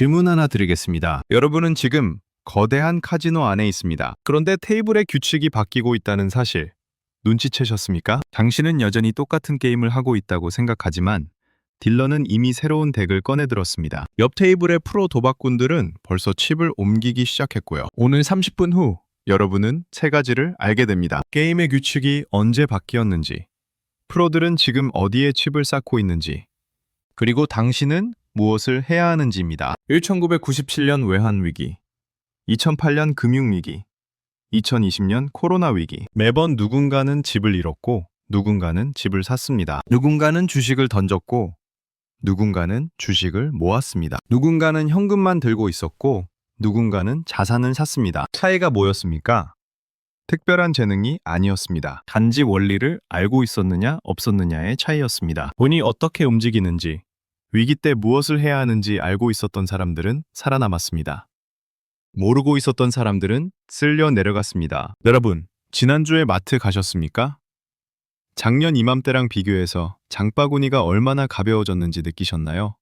질문 하나 드리겠습니다. 여러분은 지금 거대한 카지노 안에 있습니다. 그런데 테이블의 규칙이 바뀌고 있다는 사실 눈치채셨습니까? 당신은 여전히 똑같은 게임을 하고 있다고 생각하지만 딜러는 이미 새로운 덱을 꺼내들었습니다. 옆 테이블의 프로 도박꾼들은 벌써 칩을 옮기기 시작했고요. 오늘 30분 후 여러분은 세 가지를 알게 됩니다. 게임의 규칙이 언제 바뀌었는지, 프로들은 지금 어디에 칩을 쌓고 있는지, 그리고 당신은 무엇을 해야 하는지입니다. 1997년 외환위기, 2008년 금융위기, 2020년 코로나 위기. 매번 누군가는 집을 잃었고 누군가는 집을 샀습니다. 누군가는 주식을 던졌고 누군가는 주식을 모았습니다. 누군가는 현금만 들고 있었고 누군가는 자산을 샀습니다. 차이가 뭐였습니까? 특별한 재능이 아니었습니다. 단지 원리를 알고 있었느냐 없었느냐의 차이였습니다. 돈이 어떻게 움직이는지, 위기 때 무엇을 해야 하는지 알고 있었던 사람들은 살아남았습니다. 모르고 있었던 사람들은 쓸려 내려갔습니다. 여러분, 지난주에 마트 가셨습니까? 작년 이맘때랑 비교해서 장바구니가 얼마나 가벼워졌는지 느끼셨나요?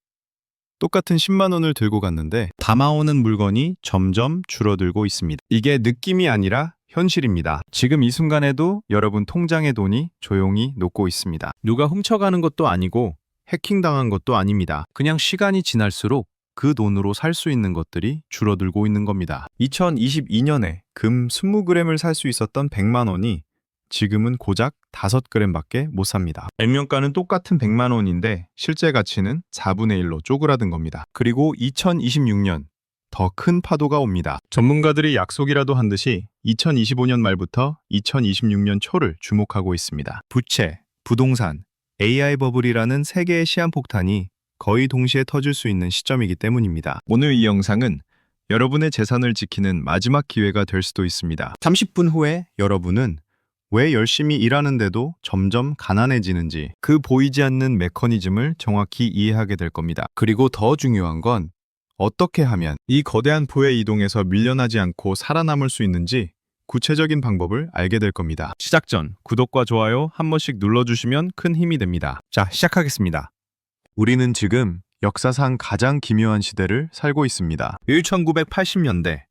똑같은 10만 원을 들고 갔는데 담아오는 물건이 점점 줄어들고 있습니다. 이게 느낌이 아니라 현실입니다. 지금 이 순간에도 여러분 통장의 돈이 조용히 녹고 있습니다. 누가 훔쳐가는 것도 아니고 해킹당한 것도 아닙니다. 그냥 시간이 지날수록 그 돈으로 살 수 있는 것들이 줄어들고 있는 겁니다. 2022년에 금 20g을 살 수 있었던 100만 원이 지금은 고작 5g밖에 못 삽니다. 액면가는 똑같은 100만 원인데 실제 가치는 4분의 1로 쪼그라든 겁니다. 그리고 2026년 더 큰 파도가 옵니다. 전문가들이 약속이라도 한 듯이 2025년 말부터 2026년 초를 주목하고 있습니다. 부채, 부동산, AI 버블이라는 세 개의 시한폭탄이 거의 동시에 터질 수 있는 시점이기 때문입니다. 오늘 이 영상은 여러분의 재산을 지키는 마지막 기회가 될 수도 있습니다. 30분 후에 여러분은 왜 열심히 일하는데도 점점 가난해지는지, 그 보이지 않는 메커니즘을 정확히 이해하게 될 겁니다. 그리고 더 중요한 건 어떻게 하면 이 거대한 부의 이동에서 밀려나지 않고 살아남을 수 있는지 구체적인 방법을 알게 될 겁니다. 시작 전 구독과 좋아요 한 번씩 눌러주시면 큰 힘이 됩니다. 자, 시작하겠습니다. 우리는 지금 역사상 가장 기묘한 시대를 살고 있습니다. 1980년대,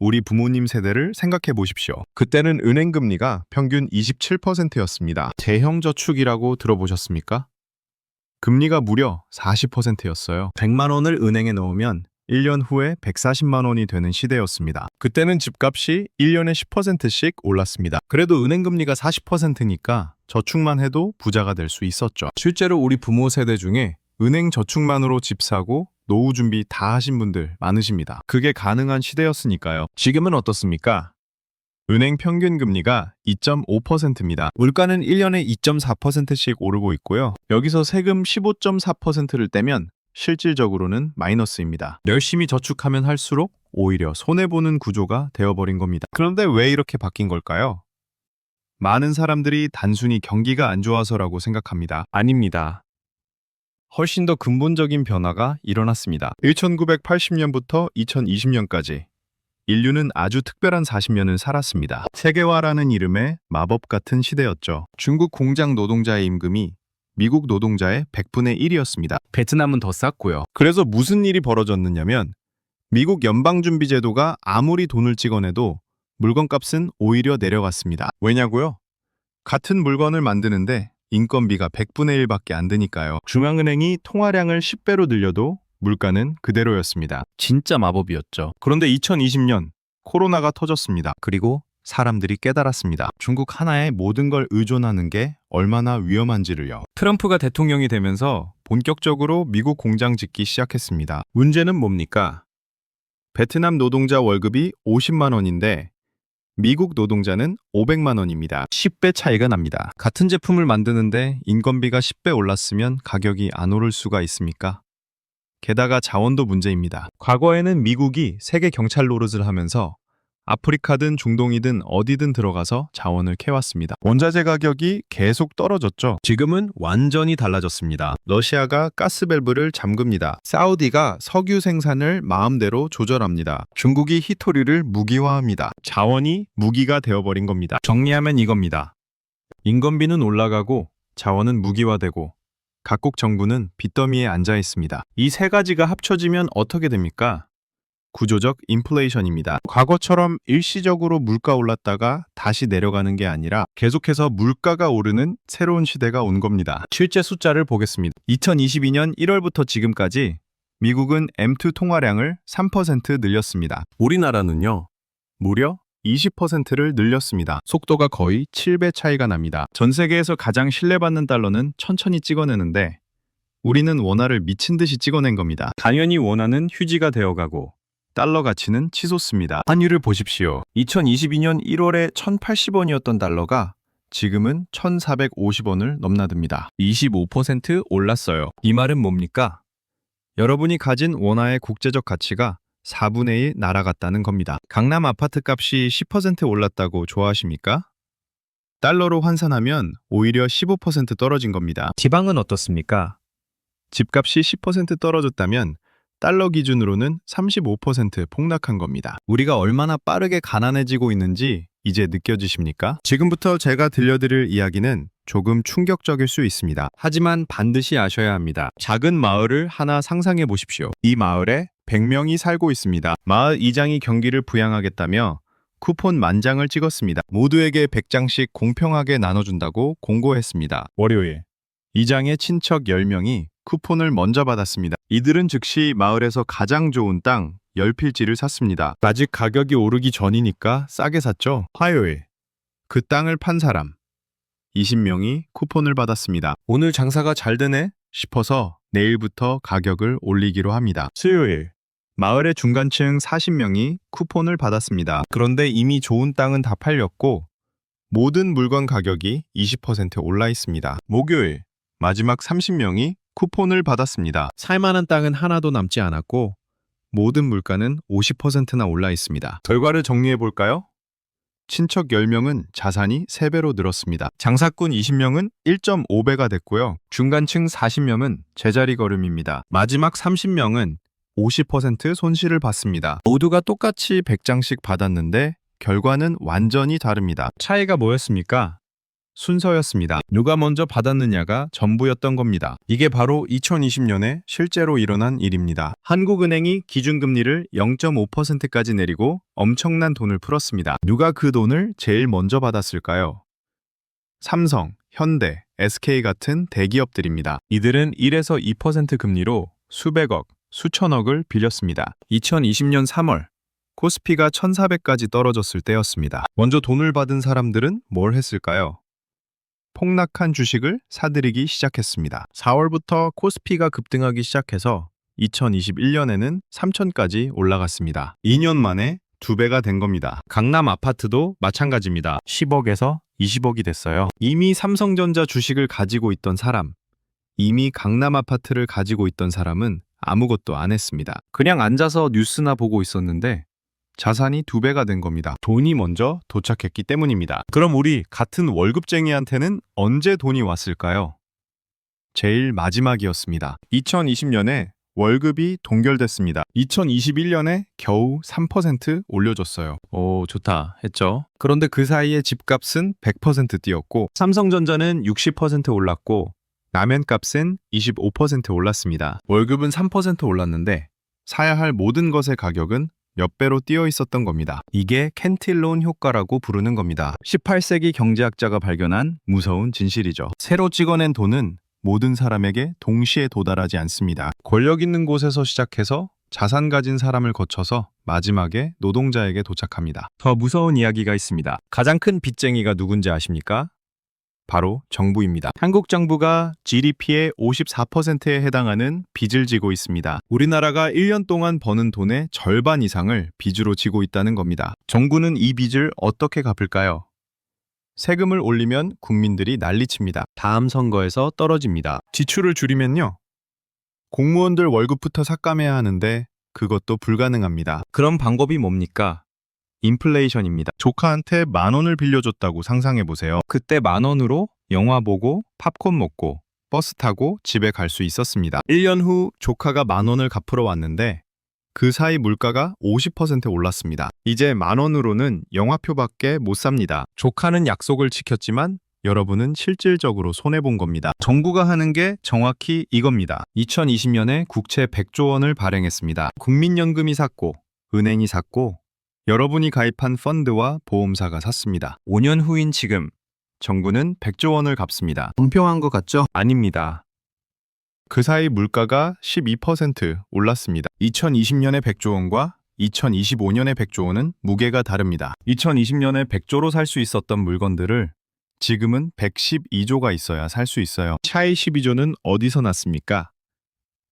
우리 부모님 세대를 생각해 보십시오. 그때는 은행 금리가 평균 27%였습니다. 대형 저축이라고 들어보셨습니까? 금리가 무려 40%였어요. 100만 원을 은행에 넣으면 1년 후에 140만 원이 되는 시대였습니다. 그때는 집값이 1년에 10%씩 올랐습니다. 그래도 은행 금리가 40%니까 저축만 해도 부자가 될 수 있었죠. 실제로 우리 부모 세대 중에 은행 저축만으로 집 사고 노후 준비 다 하신 분들 많으십니다. 그게 가능한 시대였으니까요. 지금은 어떻습니까? 은행 평균 금리가 2.5%입니다. 물가는 1년에 2.4%씩 오르고 있고요. 여기서 세금 15.4%를 떼면 실질적으로는 마이너스입니다. 열심히 저축하면 할수록 오히려 손해보는 구조가 되어버린 겁니다. 그런데 왜 이렇게 바뀐 걸까요? 많은 사람들이 단순히 경기가 안 좋아서라고 생각합니다. 아닙니다. 훨씬 더 근본적인 변화가 일어났습니다. 1980년부터 2020년까지 인류는 아주 특별한 40년을 살았습니다. 세계화라는 이름의 마법 같은 시대였죠. 중국 공장 노동자의 임금이 미국 노동자의 100분의 1이었습니다. 베트남은 더 쌌고요. 그래서 무슨 일이 벌어졌느냐면 미국 연방준비제도가 아무리 돈을 찍어내도 물건값은 오히려 내려갔습니다. 왜냐고요? 같은 물건을 만드는데 인건비가 100분의 1밖에 안 드니까요. 중앙은행이 통화량을 10배로 늘려도 물가는 그대로였습니다. 진짜 마법이었죠. 그런데 2020년 코로나가 터졌습니다. 그리고 사람들이 깨달았습니다. 중국 하나에 모든 걸 의존하는 게 얼마나 위험한지를요. 트럼프가 대통령이 되면서 본격적으로 미국 공장 짓기 시작했습니다. 문제는 뭡니까? 베트남 노동자 월급이 50만 원인데 미국 노동자는 500만 원입니다. 10배 차이가 납니다. 같은 제품을 만드는데 인건비가 10배 올랐으면 가격이 안 오를 수가 있습니까? 게다가 자원도 문제입니다. 과거에는 미국이 세계 경찰 노릇을 하면서 아프리카든 중동이든 어디든 들어가서 자원을 캐왔습니다. 원자재 가격이 계속 떨어졌죠. 지금은 완전히 달라졌습니다. 러시아가 가스밸브를 잠급니다. 사우디가 석유 생산을 마음대로 조절합니다. 중국이 히토리를 무기화합니다. 자원이 무기가 되어버린 겁니다. 정리하면 이겁니다. 인건비는 올라가고 자원은 무기화되고 각국 정부는 빚더미에 앉아 있습니다. 이 세 가지가 합쳐지면 어떻게 됩니까? 구조적 인플레이션입니다. 과거처럼 일시적으로 물가 올랐다가 다시 내려가는 게 아니라 계속해서 물가가 오르는 새로운 시대가 온 겁니다. 실제 숫자를 보겠습니다. 2022년 1월부터 지금까지 미국은 M2 통화량을 3% 늘렸습니다. 우리나라는요, 무려 20%를 늘렸습니다. 속도가 거의 7배 차이가 납니다. 전 세계에서 가장 신뢰받는 달러는 천천히 찍어내는데 우리는 원화를 미친 듯이 찍어낸 겁니다. 당연히 원화는 휴지가 되어가고 달러 가치는 치솟습니다. 환율을 보십시오. 2022년 1월에 1,080원이었던 달러가 지금은 1,450원을 넘나듭니다. 25% 올랐어요. 이 말은 뭡니까? 여러분이 가진 원화의 국제적 가치가 4분의 1 날아갔다는 겁니다. 강남 아파트 값이 10% 올랐다고 좋아하십니까? 달러로 환산하면 오히려 15% 떨어진 겁니다. 지방은 어떻습니까? 집값이 10% 떨어졌다면 달러 기준으로는 35% 폭락한 겁니다. 우리가 얼마나 빠르게 가난해지고 있는지 이제 느껴지십니까? 지금부터 제가 들려드릴 이야기는 조금 충격적일 수 있습니다. 하지만 반드시 아셔야 합니다. 작은 마을을 하나 상상해 보십시오. 이 마을에 100명이 살고 있습니다. 마을 이장이 경기를 부양하겠다며 쿠폰 만장을 찍었습니다. 모두에게 100장씩 공평하게 나눠준다고 공고했습니다. 월요일, 이장의 친척 10명이 쿠폰을 먼저 받았습니다. 이들은 즉시 마을에서 가장 좋은 땅 10필지를 샀습니다. 아직 가격이 오르기 전이니까 싸게 샀죠. 화요일, 그 땅을 판 사람 20명이 쿠폰을 받았습니다. 오늘 장사가 잘 되네 싶어서 내일부터 가격을 올리기로 합니다. 수요일, 마을의 중간층 40명이 쿠폰을 받았습니다. 그런데 이미 좋은 땅은 다 팔렸고 모든 물건 가격이 20% 올라 있습니다. 목요일, 마지막 30명이 쿠폰을 받았습니다. 살만한 땅은 하나도 남지 않았고 모든 물가는 50%나 올라 있습니다. 결과를 정리해 볼까요? 친척 10명은 자산이 3배로 늘었습니다. 장사꾼 20명은 1.5배가 됐고요. 중간층 40명은 제자리 걸음입니다. 마지막 30명은 50% 손실을 봤습니다. 모두가 똑같이 100장씩 받았는데 결과는 완전히 다릅니다. 차이가 뭐였습니까? 순서였습니다. 누가 먼저 받았느냐가 전부였던 겁니다. 이게 바로 2020년에 실제로 일어난 일입니다. 한국은행이 기준금리를 0.5%까지 내리고 엄청난 돈을 풀었습니다. 누가 그 돈을 제일 먼저 받았을까요? 삼성, 현대, SK 같은 대기업들입니다. 이들은 1에서 2% 금리로 수백억, 수천억을 빌렸습니다. 2020년 3월, 코스피가 1,400까지 떨어졌을 때였습니다. 먼저 돈을 받은 사람들은 뭘 했을까요? 폭락한 주식을 사들이기 시작했습니다. 4월부터 코스피가 급등하기 시작해서 2021년에는 3,000까지 올라갔습니다. 2년 만에 2배가 된 겁니다. 강남 아파트도 마찬가지입니다. 10억에서 20억이 됐어요. 이미 삼성전자 주식을 가지고 있던 사람, 이미 강남 아파트를 가지고 있던 사람은 아무것도 안 했습니다. 그냥 앉아서 뉴스나 보고 있었는데 자산이 2배가 된 겁니다. 돈이 먼저 도착했기 때문입니다. 그럼 우리 같은 월급쟁이한테는 언제 돈이 왔을까요? 제일 마지막이었습니다. 2020년에 월급이 동결됐습니다. 2021년에 겨우 3% 올려줬어요. 오, 좋다 했죠. 그런데 그 사이에 집값은 100% 뛰었고 삼성전자는 60% 올랐고 라면값은 25% 올랐습니다. 월급은 3% 올랐는데 사야 할 모든 것의 가격은 몇 배로 뛰어 있었던 겁니다. 이게 캔틸론 효과라고 부르는 겁니다. 18세기 경제학자가 발견한 무서운 진실이죠. 새로 찍어낸 돈은 모든 사람에게 동시에 도달하지 않습니다. 권력 있는 곳에서 시작해서 자산 가진 사람을 거쳐서 마지막에 노동자에게 도착합니다. 더 무서운 이야기가 있습니다. 가장 큰 빚쟁이가 누군지 아십니까? 바로 정부입니다. 한국 정부가 GDP의 54%에 해당하는 빚을 지고 있습니다. 우리나라가 1년 동안 버는 돈의 절반 이상을 빚으로 지고 있다는 겁니다. 정부는 이 빚을 어떻게 갚을까요? 세금을 올리면 국민들이 난리칩니다. 다음 선거에서 떨어집니다. 지출을 줄이면요. 공무원들 월급부터 삭감해야 하는데 그것도 불가능합니다. 그럼 방법이 뭡니까? 인플레이션입니다. 조카한테 10,000원을 빌려줬다고 상상해보세요. 그때 10,000원으로 영화 보고 팝콘 먹고 버스 타고 집에 갈 수 있었습니다. 1년 후 조카가 10,000원을 갚으러 왔는데 그 사이 물가가 50% 올랐습니다. 이제 10,000원으로는 영화표밖에 못 삽니다. 조카는 약속을 지켰지만 여러분은 실질적으로 손해본 겁니다. 정부가 하는 게 정확히 이겁니다. 2020년에 국채 100조 원을 발행했습니다. 국민연금이 샀고, 은행이 샀고, 여러분이 가입한 펀드와 보험사가 샀습니다. 5년 후인 지금, 정부는 100조 원을 갚습니다. 공평한 것 같죠? 아닙니다. 그 사이 물가가 12% 올랐습니다. 2020년의 100조 원과 2025년의 100조 원은 무게가 다릅니다. 2020년에 100조로 살 수 있었던 물건들을 지금은 112조가 있어야 살 수 있어요. 차이 12조는 어디서 났습니까?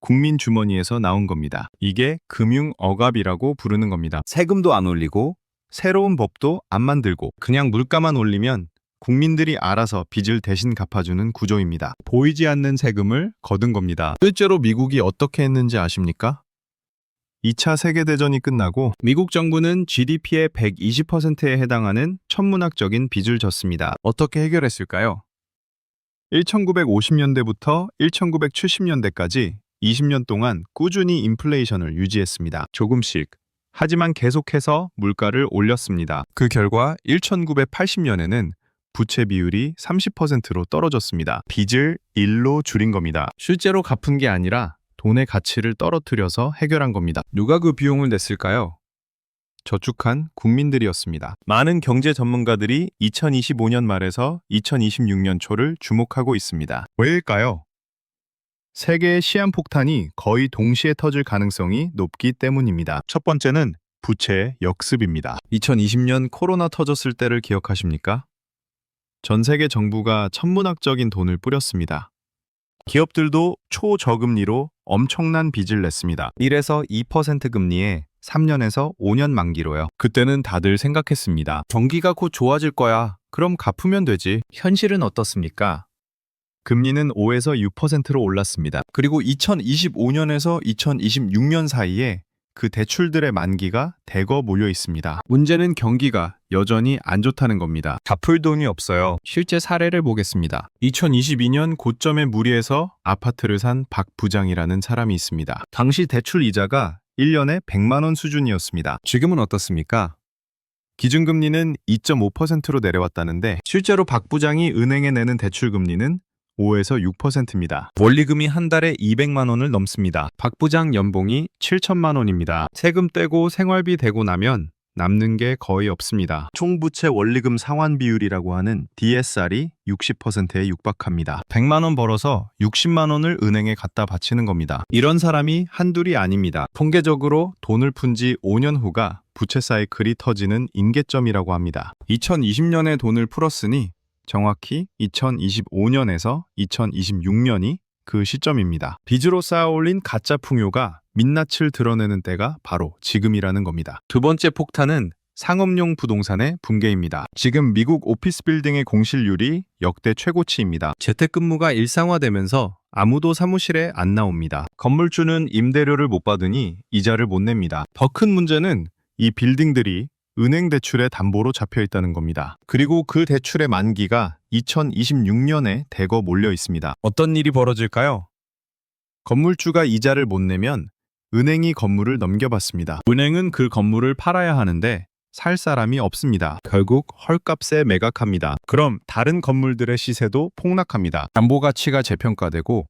국민 주머니에서 나온 겁니다. 이게 금융 억압이라고 부르는 겁니다. 세금도 안 올리고 새로운 법도 안 만들고 그냥 물가만 올리면 국민들이 알아서 빚을 대신 갚아주는 구조입니다. 보이지 않는 세금을 거둔 겁니다. 실제로 미국이 어떻게 했는지 아십니까? 2차 세계대전이 끝나고 미국 정부는 GDP의 120%에 해당하는 천문학적인 빚을 졌습니다. 어떻게 해결했을까요? 1950년대부터 1970년대까지 20년 동안 꾸준히 인플레이션을 유지했습니다. 조금씩. 하지만 계속해서 물가를 올렸습니다. 그 결과 1980년에는 부채 비율이 30%로 떨어졌습니다. 빚을 1로 줄인 겁니다. 실제로 갚은 게 아니라 돈의 가치를 떨어뜨려서 해결한 겁니다. 누가 그 비용을 냈을까요? 저축한 국민들이었습니다. 많은 경제 전문가들이 2025년 말에서 2026년 초를 주목하고 있습니다. 왜일까요? 세계의 시한폭탄이 거의 동시에 터질 가능성이 높기 때문입니다. 첫 번째는 부채의 역습입니다. 2020년 코로나 터졌을 때를 기억하십니까? 전 세계 정부가 천문학적인 돈을 뿌렸습니다. 기업들도 초저금리로 엄청난 빚을 냈습니다. 1에서 2% 금리에 3년에서 5년 만기로요. 그때는 다들 생각했습니다. 경기가 곧 좋아질 거야. 그럼 갚으면 되지. 현실은 어떻습니까? 금리는 5에서 6%로 올랐습니다. 그리고 2025년에서 2026년 사이에 그 대출들의 만기가 대거 몰려 있습니다. 문제는 경기가 여전히 안 좋다는 겁니다. 갚을 돈이 없어요. 실제 사례를 보겠습니다. 2022년 고점의 무리에서 아파트를 산 박 부장이라는 사람이 있습니다. 당시 대출 이자가 1년에 100만 원 수준이었습니다. 지금은 어떻습니까? 기준금리는 2.5%로 내려왔다는데 실제로 박 부장이 은행에 내는 대출 금리는 5에서 6%입니다. 원리금이 한 달에 200만 원을 넘습니다. 박 부장 연봉이 7천만 원입니다. 세금 떼고 생활비 대고 나면 남는 게 거의 없습니다. 총부채 원리금 상환 비율이라고 하는 DSR이 60%에 육박합니다. 100만 원 벌어서 60만 원을 은행에 갖다 바치는 겁니다. 이런 사람이 한둘이 아닙니다. 통계적으로 돈을 푼 지 5년 후가 부채 사이클이 터지는 임계점이라고 합니다. 2020년에 돈을 풀었으니 정확히 2025년에서 2026년이 그 시점입니다. 빚으로 쌓아올린 가짜 풍요가 민낯을 드러내는 때가 바로 지금이라는 겁니다. 두 번째 폭탄은 상업용 부동산의 붕괴입니다. 지금 미국 오피스 빌딩의 공실률이 역대 최고치입니다. 재택근무가 일상화되면서 아무도 사무실에 안 나옵니다. 건물주는 임대료를 못 받으니 이자를 못 냅니다. 더 큰 문제는 이 빌딩들이 은행 대출의 담보로 잡혀 있다는 겁니다. 그리고 그 대출의 만기가 2026년에 대거 몰려 있습니다. 어떤 일이 벌어질까요? 건물주가 이자를 못 내면 은행이 건물을 넘겨받습니다. 은행은 그 건물을 팔아야 하는데 살 사람이 없습니다. 결국 헐값에 매각합니다. 그럼 다른 건물들의 시세도 폭락합니다. 담보 가치가 재평가되고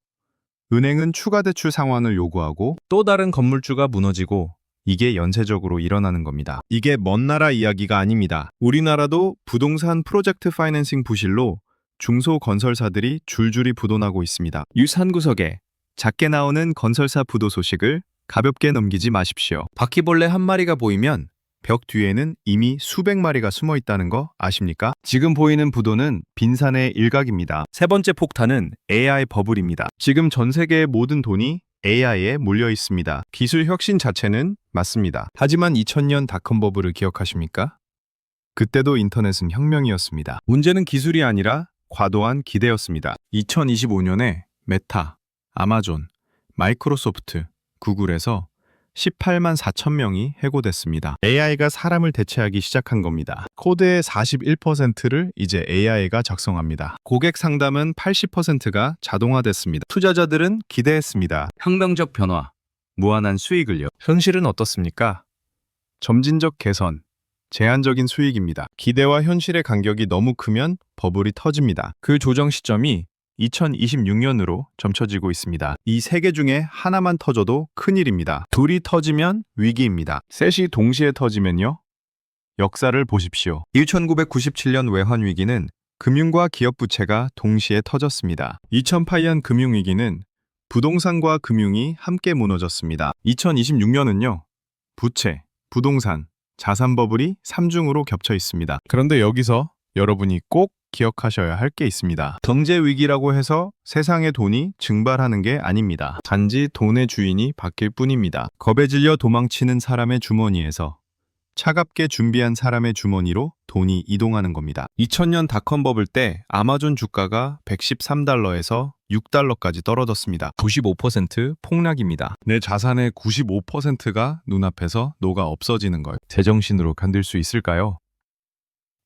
은행은 추가 대출 상환을 요구하고 또 다른 건물주가 무너지고 이게 연쇄적으로 일어나는 겁니다. 이게 먼 나라 이야기가 아닙니다. 우리나라도 부동산 프로젝트 파이낸싱 부실로 중소건설사들이 줄줄이 부도나고 있습니다. 뉴스 한 구석에 작게 나오는 건설사 부도 소식을 가볍게 넘기지 마십시오. 바퀴벌레 한 마리가 보이면 벽 뒤에는 이미 수백 마리가 숨어 있다는 거 아십니까? 지금 보이는 부도는 빈산의 일각입니다. 세 번째 폭탄은 AI 버블입니다. 지금 전 세계의 모든 돈이 AI에 몰려 있습니다. 기술 혁신 자체는 맞습니다. 하지만 2000년 닷컴 버블을 기억하십니까? 그때도 인터넷은 혁명이었습니다. 문제는 기술이 아니라 과도한 기대였습니다. 2025년에 메타, 아마존, 마이크로소프트, 구글에서 18만 4천 명이 해고됐습니다. AI가 사람을 대체하기 시작한 겁니다. 코드의 41%를 이제 AI가 작성합니다. 고객 상담은 80%가 자동화됐습니다. 투자자들은 기대했습니다. 혁명적 변화, 무한한 수익을요. 현실은 어떻습니까? 점진적 개선, 제한적인 수익입니다. 기대와 현실의 간격이 너무 크면 버블이 터집니다. 그 조정 시점이 2026년으로 점쳐지고 있습니다. 이 세 개 중에 하나만 터져도 큰일입니다. 둘이 터지면 위기입니다. 셋이 동시에 터지면요? 역사를 보십시오. 1997년 외환위기는 금융과 기업 부채가 동시에 터졌습니다. 2008년 금융위기는 부동산과 금융이 함께 무너졌습니다. 2026년은요, 부채, 부동산, 자산 버블이 삼중으로 겹쳐 있습니다. 그런데 여기서 여러분이 꼭 기억하셔야 할 게 있습니다. 경제 위기라고 해서 세상의 돈이 증발하는 게 아닙니다. 단지 돈의 주인이 바뀔 뿐입니다. 겁에 질려 도망치는 사람의 주머니에서 차갑게 준비한 사람의 주머니로 돈이 이동하는 겁니다. 2000년 닷컴 버블 때 아마존 주가가 113달러에서 6달러까지 떨어졌습니다. 95% 폭락입니다. 내 자산의 95%가 눈앞에서 녹아 없어지는 걸 제정신으로 견딜 수 있을까요?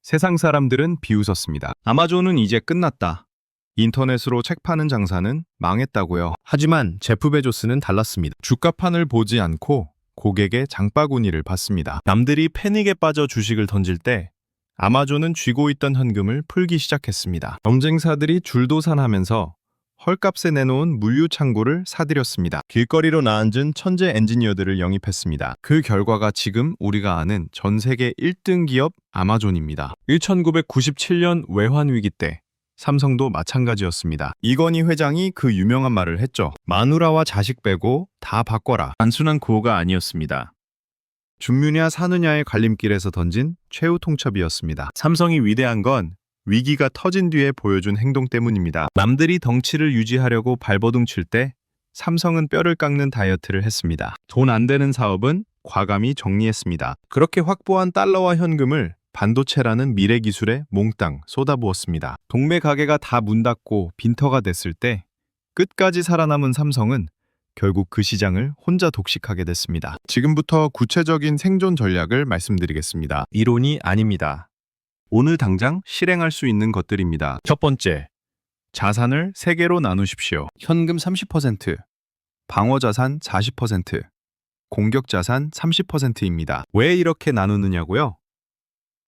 세상 사람들은 비웃었습니다. 아마존은 이제 끝났다. 인터넷으로 책 파는 장사는 망했다고요. 하지만 제프 베조스는 달랐습니다. 주가판을 보지 않고 고객의 장바구니를 봤습니다. 남들이 패닉에 빠져 주식을 던질 때 아마존은 쥐고 있던 현금을 풀기 시작했습니다. 경쟁사들이 줄도산하면서 헐값에 내놓은 물류 창고를 사들였습니다. 길거리로 나앉은 천재 엔지니어들을 영입했습니다. 그 결과가 지금 우리가 아는 전 세계 1등 기업 아마존입니다. 1997년 외환위기 때 삼성도 마찬가지였습니다. 이건희 회장이 그 유명한 말을 했죠. 마누라와 자식 빼고 다 바꿔라. 단순한 구호가 아니었습니다. 죽느냐 사느냐의 갈림길에서 던진 최후 통첩이었습니다. 삼성이 위대한 건 위기가 터진 뒤에 보여준 행동 때문입니다. 남들이 덩치를 유지하려고 발버둥 칠 때 삼성은 뼈를 깎는 다이어트를 했습니다. 돈 안 되는 사업은 과감히 정리했습니다. 그렇게 확보한 달러와 현금을 반도체라는 미래 기술에 몽땅 쏟아부었습니다. 동매 가게가 다 문 닫고 빈터가 됐을 때 끝까지 살아남은 삼성은 결국 그 시장을 혼자 독식하게 됐습니다. 지금부터 구체적인 생존 전략을 말씀드리겠습니다. 이론이 아닙니다. 오늘 당장 실행할 수 있는 것들입니다. 첫 번째, 자산을 3개로 나누십시오. 현금 30%, 방어자산 40%, 공격자산 30%입니다. 왜 이렇게 나누느냐고요?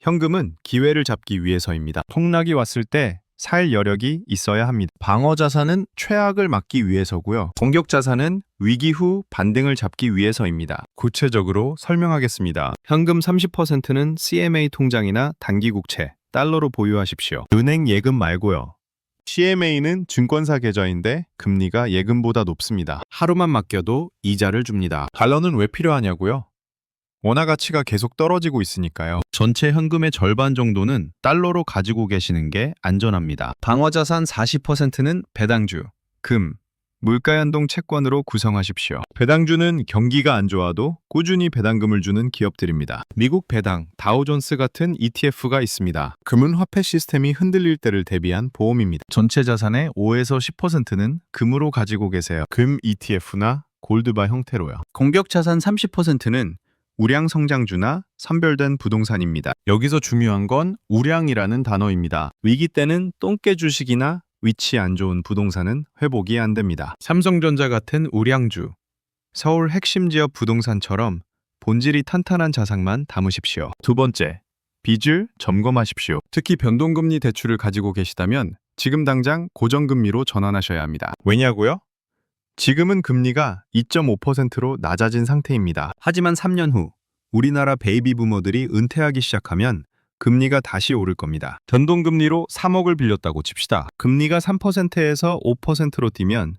현금은 기회를 잡기 위해서입니다. 폭락이 왔을 때 살 여력이 있어야 합니다. 방어자산은 최악을 막기 위해서고요. 공격자산은 위기 후 반등을 잡기 위해서입니다. 구체적으로 설명하겠습니다. 현금 30%는 CMA 통장이나 단기국채, 달러로 보유하십시오. 은행 예금 말고요. CMA는 증권사 계좌인데 금리가 예금보다 높습니다. 하루만 맡겨도 이자를 줍니다. 달러는 왜 필요하냐고요? 원화 가치가 계속 떨어지고 있으니까요. 전체 현금의 절반 정도는 달러로 가지고 계시는 게 안전합니다. 방어자산 40%는 배당주, 금, 물가연동 채권으로 구성하십시오. 배당주는 경기가 안 좋아도 꾸준히 배당금을 주는 기업들입니다. 미국 배당, 다우존스 같은 ETF가 있습니다. 금은 화폐 시스템이 흔들릴 때를 대비한 보험입니다. 전체 자산의 5에서 10%는 금으로 가지고 계세요. 금 ETF나 골드바 형태로요. 공격자산 30%는 우량 성장주나 선별된 부동산입니다. 여기서 중요한 건 우량이라는 단어입니다. 위기 때는 똥개 주식이나 위치 안 좋은 부동산은 회복이 안 됩니다. 삼성전자 같은 우량주, 서울 핵심 지역 부동산처럼 본질이 탄탄한 자산만 담으십시오. 두 번째, 빚을 점검하십시오. 특히 변동금리 대출을 가지고 계시다면 지금 당장 고정금리로 전환하셔야 합니다. 왜냐고요? 지금은 금리가 2.5%로 낮아진 상태입니다. 하지만 3년 후 우리나라 베이비 부머들이 은퇴하기 시작하면 금리가 다시 오를 겁니다. 변동금리로 3억을 빌렸다고 칩시다. 금리가 3%에서 5%로 뛰면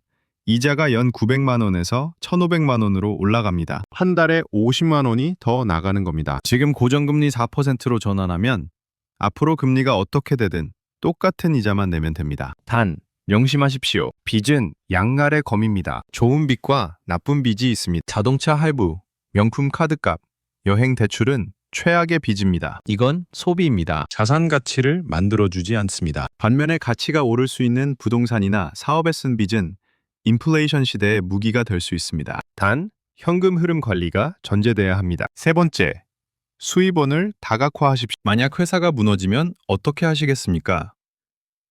이자가 연 900만 원에서 1,500만 원으로 올라갑니다. 한 달에 50만 원이 더 나가는 겁니다. 지금 고정금리 4%로 전환하면 앞으로 금리가 어떻게 되든 똑같은 이자만 내면 됩니다. 단, 명심하십시오. 빚은 양날의 검입니다. 좋은 빚과 나쁜 빚이 있습니다. 자동차 할부, 명품 카드값, 여행 대출은 최악의 빚입니다. 이건 소비입니다. 자산 가치를 만들어주지 않습니다. 반면에 가치가 오를 수 있는 부동산이나 사업에 쓴 빚은 인플레이션 시대의 무기가 될 수 있습니다. 단, 현금 흐름 관리가 전제돼야 합니다. 세 번째, 수입원을 다각화하십시오. 만약 회사가 무너지면 어떻게 하시겠습니까?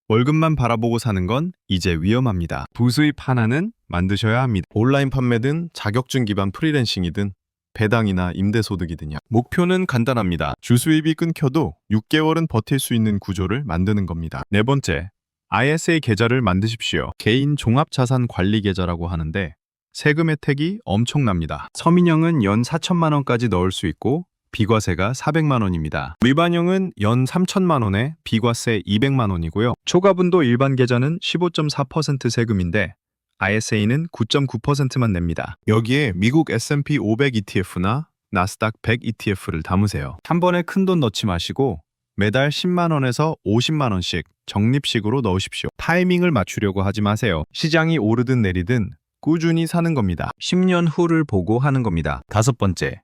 월급만 바라보고 사는 건 이제 위험합니다. 부수입 하나는 만드셔야 합니다. 온라인 판매든 자격증 기반 프리랜싱이든 배당이나 임대소득이든요. 목표는 간단합니다. 주수입이 끊겨도 6개월은 버틸 수 있는 구조를 만드는 겁니다. 네 번째, ISA 계좌를 만드십시오. 개인 종합자산 관리 계좌라고 하는데 세금 혜택이 엄청납니다. 서민형은 연 4천만 원까지 넣을 수 있고 비과세가 400만 원입니다. 일반형은 연 3천만 원에 비과세 200만 원이고요. 초과분도 일반 계좌는 15.4% 세금인데 ISA는 9.9%만 냅니다. 여기에 미국 S&P 500 ETF나 나스닥 100 ETF를 담으세요. 한 번에 큰돈 넣지 마시고 매달 10만 원에서 50만 원씩 적립식으로 넣으십시오. 타이밍을 맞추려고 하지 마세요. 시장이 오르든 내리든 꾸준히 사는 겁니다. 10년 후를 보고 하는 겁니다. 다섯 번째,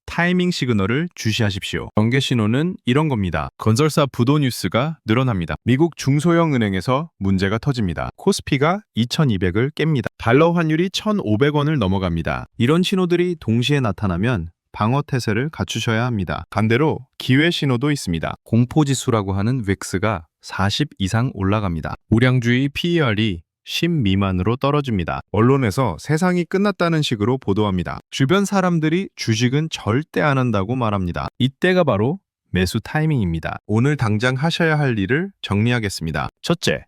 타이밍 시그널을 주시하십시오. 경계 신호는 이런 겁니다. 건설사 부도 뉴스가 늘어납니다. 미국 중소형 은행에서 문제가 터집니다. 코스피가 2200을 깹니다. 달러 환율이 1500원을 넘어갑니다. 이런 신호들이 동시에 나타나면 방어 태세를 갖추셔야 합니다. 반대로 기회 신호도 있습니다. 공포지수라고 하는 윅스가 40 이상 올라갑니다. 우량주의 PER이 10 미만으로 떨어집니다. 언론에서 세상이 끝났다는 식으로 보도합니다. 주변 사람들이 주식은 절대 안 한다고 말합니다. 이때가 바로 매수 타이밍입니다. 오늘 당장 하셔야 할 일을 정리하겠습니다. 첫째,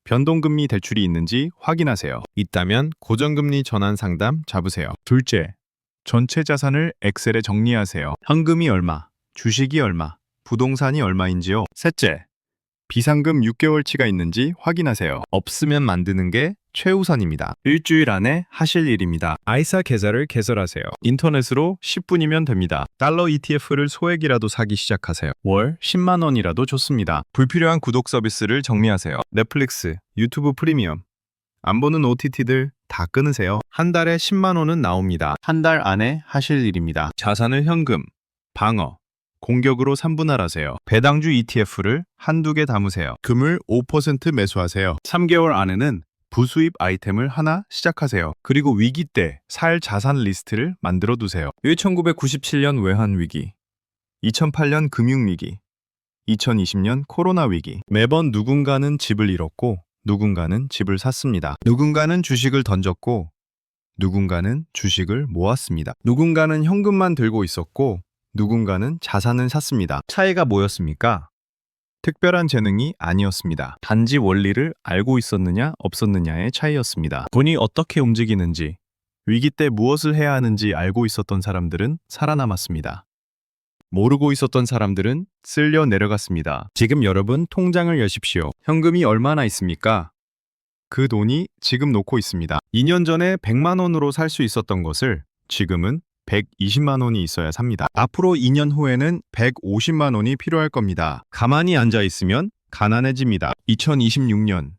변동금리 대출이 있는지 확인하세요. 있다면 고정금리 전환 상담 잡으세요. 둘째, 전체 자산을 엑셀에 정리하세요. 현금이 얼마, 주식이 얼마, 부동산이 얼마인지요. 셋째, 비상금 6개월치가 있는지 확인하세요. 없으면 만드는 게 최우선입니다. 일주일 안에 하실 일입니다. 아이사 계좌를 개설하세요. 인터넷으로 10분이면 됩니다. 달러 ETF를 소액이라도 사기 시작하세요. 월 10만 원이라도 좋습니다. 불필요한 구독 서비스를 정리하세요. 넷플릭스, 유튜브 프리미엄, 안 보는 OTT들 다 끊으세요. 한 달에 10만 원은 나옵니다. 한 달 안에 하실 일입니다. 자산을 현금, 방어, 공격으로 3분할하세요. 배당주 ETF를 한두 개 담으세요. 금을 5% 매수하세요. 3개월 안에는 부수입 아이템을 하나 시작하세요. 그리고 위기 때 살 자산 리스트를 만들어 두세요. 1997년 외환위기, 2008년 금융위기, 2020년 코로나 위기. 매번 누군가는 집을 잃었고 누군가는 집을 샀습니다. 누군가는 주식을 던졌고 누군가는 주식을 모았습니다. 누군가는 현금만 들고 있었고 누군가는 자산을 샀습니다. 차이가 뭐였습니까? 특별한 재능이 아니었습니다. 단지 원리를 알고 있었느냐 없었느냐의 차이였습니다. 돈이 어떻게 움직이는지, 위기 때 무엇을 해야 하는지 알고 있었던 사람들은 살아남았습니다. 모르고 있었던 사람들은 쓸려 내려갔습니다. 지금 여러분 통장을 여십시오. 현금이 얼마나 있습니까? 그 돈이 지금 놓고 있습니다. 2년 전에 100만 원으로 살 수 있었던 것을 지금은 120만 원이 있어야 삽니다. 앞으로 2년 후에는 150만 원이 필요할 겁니다. 가만히 앉아 있으면 가난해집니다. 2026년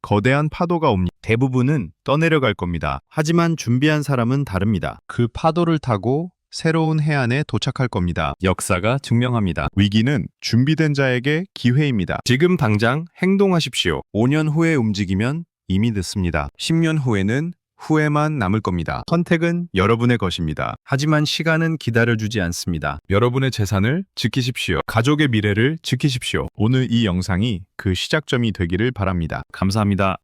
거대한 파도가 옵니다. 대부분은 떠내려갈 겁니다. 하지만 준비한 사람은 다릅니다. 그 파도를 타고 새로운 해안에 도착할 겁니다. 역사가 증명합니다. 위기는 준비된 자에게 기회입니다. 지금 당장 행동하십시오. 5년 후에 움직이면 이미 늦습니다. 10년 후에는 후회만 남을 겁니다. 선택은 여러분의 것입니다. 하지만 시간은 기다려주지 않습니다. 여러분의 재산을 지키십시오. 가족의 미래를 지키십시오. 오늘 이 영상이 그 시작점이 되기를 바랍니다. 감사합니다.